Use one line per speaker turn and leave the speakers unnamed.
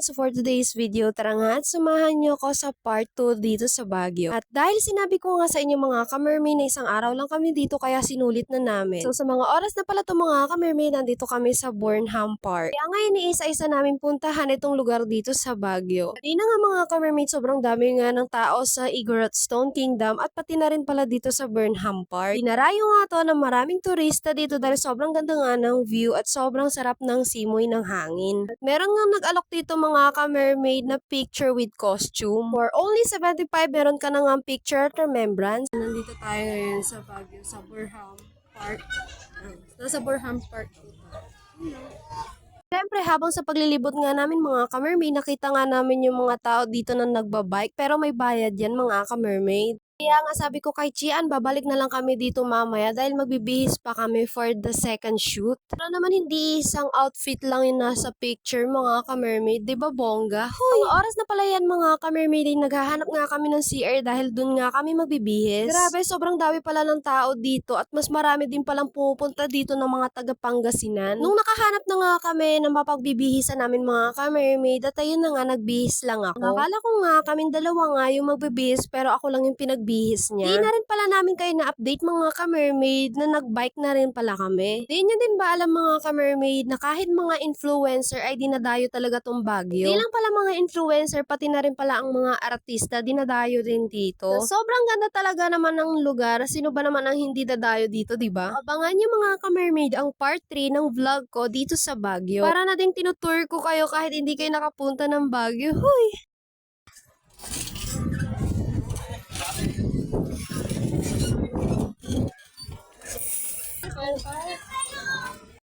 ka-mermaid, so for today's video, tara nga at sumahan niyo ko sa part 2 dito sa Baguio. At dahil sinabi ko nga sa inyo mga ka-mermaid na isang araw lang kami dito kaya sinulit na namin. So sa mga oras na pala to mga ka-mermaid, nandito kami sa Burnham Park. Kaya ngayon iisa-isa namin puntahan itong lugar dito sa Baguio. At nga mga ka-mermaid, sobrang dami nga ng tao sa Igorot Stone Kingdom at pati na rin pala dito sa Burnham Park. Dinarayo nga to ng maraming turista dito dahil sobrang ganda nga ng view at sobrang sarap ng simoy ng hangin. At meron nga nag-alok dito mga ka-mermaid na picture with costume. For only 75, meron ka na nga picture at remembrance. Nandito tayo ngayon sa Baguio, sa Burnham Park. Nasa Burnham Park. Siyempre, habang sa paglilibot nga namin mga ka-mermaid, nakita nga namin yung mga tao dito na nagbabike pero may bayad yan mga ka-mermaid. Kaya nga sabi ko kay Chian, babalik na lang kami dito mamaya dahil magbibihis pa kami for the second shoot. Pero naman hindi isang outfit lang yung nasa picture mga ka-mermaid, di ba bongga? Hoy! Ang oras na pala yan mga ka-mermaid, naghahanap nga kami ng CR dahil dun nga kami magbibihis. Grabe, sobrang dami pala ng tao dito at mas marami din palang pupunta dito ng mga taga Pangasinan. Nung nakahanap na nga kami ng mapagbibihisan namin mga ka-mermaid at ayun na nga nagbihis lang ako. Akala ko nga kaming dalawa nga yung magbibihis pero ako lang yung pinagbihis niya. Di na rin pala namin kayo na-update mga ka-mermaid na nagbike na rin pala kami. Di nyo din ba alam mga ka-mermaid na kahit mga influencer ay dinadayo talaga tong Baguio? Di lang pala mga influencer, pati na rin pala ang mga artista dinadayo din dito. So, sobrang ganda talaga naman ng lugar. Sino ba naman ang hindi dadayo dito, di ba? Abangan nyo mga ka-mermaid ang part 3 ng vlog ko dito sa Baguio. Para na ding tinutour ko kayo kahit hindi kayo nakapunta ng Baguio. Huy!